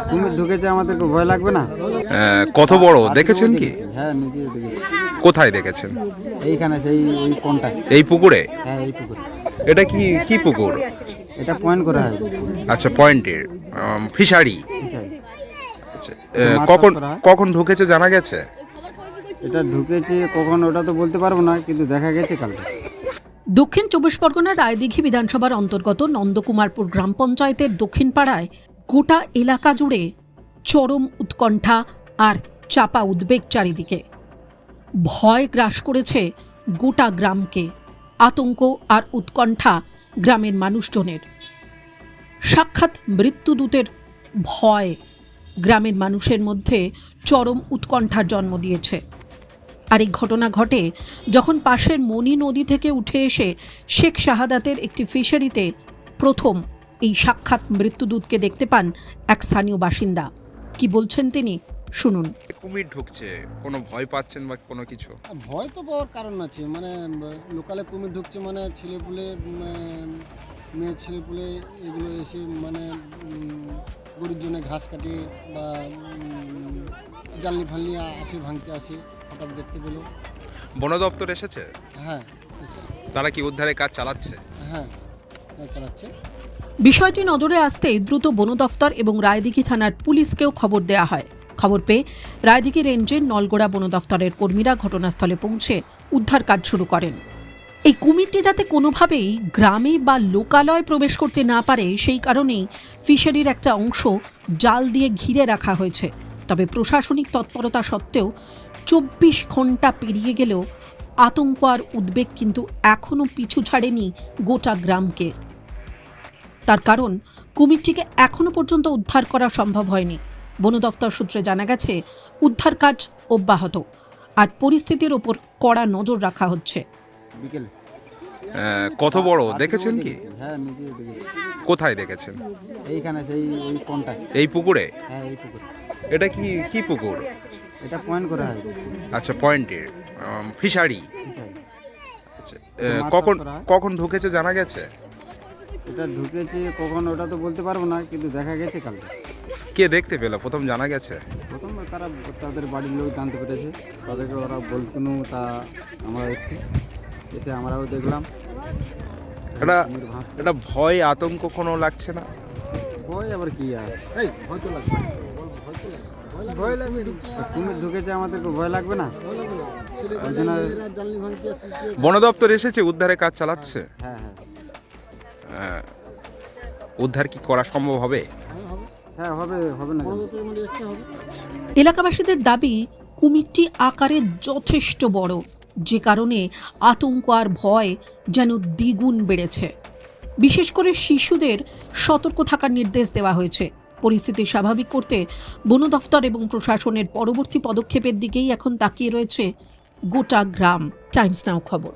কুমির ঢুকেছে, আমাদেরকে ভয় লাগবে না? কত বড় দেখেছেন কি? হ্যাঁ, নিজে দেখেছি। কোথায় দেখেছেন? এইখানে সেই ওই কোনটা? এই পুকুরে? হ্যাঁ, এই পুকুর। এটা কি কি পুকুর? এটা পয়েন্ট করা হয়। আচ্ছা, পয়েন্টের ফিশারি। ফিশারি। আচ্ছা, মাছ কখন চাষ করা হয়। কখন ঢুকেছে জানা গেছে? এটা ঢুকেছে কখন ওটা তো বলতে পারবো না, কিন্তু দেখা গেছে কালকে। দক্ষিণ চব্বিশ পরগনার রায়দিঘি বিধানসভার অন্তর্গত নন্দকুমারপুর গ্রাম পঞ্চায়েতের দক্ষিণ পাড়ায় গোটা এলাকা জুড়ে চরম উৎকণ্ঠা আর চাপা উদ্বেগ চারিদিকে। ভয় গ্রাস করেছে গোটা গ্রামকে, আতঙ্ক আর উৎকণ্ঠা গ্রামের মানুষজনের। সাক্ষাৎ মৃত্যুদূতের ভয় গ্রামের মানুষের মধ্যে চরম উৎকণ্ঠার জন্ম দিয়েছে। আর এই ঘটনা ঘটে যখন পাশের মনি নদী থেকে উঠে এসে শেখ শাহাদাতের একটি ফিশারিতে প্রথম এই সাক্ষাৎ মৃত্যুদূতকে দেখতে পান এক স্থানীয় বাসিন্দা। কি বলছেন তিনি, শুনুন। কুমির ঢুকছে, কোনো ভয় পাচ্ছেন বা কোনো কিছু? ভয় তো পাওয়ার কারণ আছে, মানে লোকালে কুমির ঢুকছে, মানে ছেলেপুলে মেয়ে ছেলেপুলে এগুলো এসে মানে গরুর জন্য ঘাস কাটে বা জানলি ফালনি আছে ভাঙতে আসে, হঠাৎ দেখতে পেলো। বন দপ্তর এসেছে? হ্যাঁ এসে। তারা কি উদ্ধারের কাজ চালাচ্ছে? হ্যাঁ চালাচ্ছে। বিষয়টি নজরে আসতেই দ্রুত বন দফতর এবং রায়দিঘি থানার পুলিশকেও খবর দেওয়া হয়। খবর পেয়ে রায়দিঘি রেঞ্জের নলগোড়া বন দফতরের কর্মীরা ঘটনাস্থলে পৌঁছে উদ্ধার কাজ শুরু করেন। এই কুমিরটি যাতে কোনোভাবেই গ্রামে বা লোকালয়ে প্রবেশ করতে না পারে, সেই কারণেই ফিশারির একটা অংশ জাল দিয়ে ঘিরে রাখা হয়েছে। তবে প্রশাসনিক তৎপরতা সত্ত্বেও 24 ঘন্টা পেরিয়ে গেলেও আতঙ্ক আর উদ্বেগ কিন্তু এখনও পিছু ছাড়েনি গোটা গ্রামকে। তার কারণ, কুমিরটিকে এখনও পর্যন্ত উদ্ধার করা সম্ভব হয়নি। বন দফতর সূত্রে জানা গেছে উদ্ধার কাজ অব্যাহত আর পরিস্থিতির ওপর কড়া নজর রাখা হচ্ছে। বিকেলে। কত বড় দেখেছেন কি? হ্যাঁ, নিজে দেখেছি। কোথায় দেখেছেন? এইখানে সেই ওই কোনটা? এই পুকুরে? হ্যাঁ, এই পুকুর। এটা কি কি পুকুর? এটা পয়েন্ট করা হয়। আচ্ছা, পয়েন্টের ফিশারি। ফিশারি। আচ্ছা, মাছ কখন চাষ করা হয়। কখন ঢুকেছে জানা গেছে? এটা ঢুকেছে কখন ওটা তো বলতে পারবো না, কিন্তু দেখা গেছে কালকে। কে দেখতে পেল প্রথম জানা গেছে? প্রথম তারা তাদের বাড়ির লোক জানতে পেরেছে, তাদেরকে ওরা বলতেনু, তা আমরা এসে আমরাও দেখলাম। এটা কুমির ভাসছে। এটা ভয় আতঙ্ক কোনো লাগছে না? ভয় আবার কি আছে? এই ভয় তো লাগবে, ভয় লাগবে ঢুকছে। কুমির ঢুকেছে, আমাদেরকে ভয় লাগবে না? ভয় লাগবে না। ওই জন্য। ছেলেপুলে জানলি ভাঙতে আসছে। বন দপ্তর এসেছে, উদ্ধারের কাজ চালাচ্ছে। হ্যাঁ, হ্যাঁ, উদ্ধার কি করা সম্ভব হবে? হ্যাঁ, হবে না কেন? পরবর্তীর মধ্যে এসে হবে। এলাকাবাসীদের দাবি, কুমিরটি আকারে যথেষ্ট বড়, যে কারণে আতঙ্ক আর ভয় যেন দ্বিগুণ বেড়েছে। বিশেষ করে শিশুদের সতর্ক থাকার নির্দেশ দেওয়া হয়েছে। পরিস্থিতি স্বাভাবিক করতে বন দফতর এবং প্রশাসনের পরবর্তী পদক্ষেপের দিকেই এখন তাকিয়ে রয়েছে গোটা গ্রাম। টাইমস নাও খবর।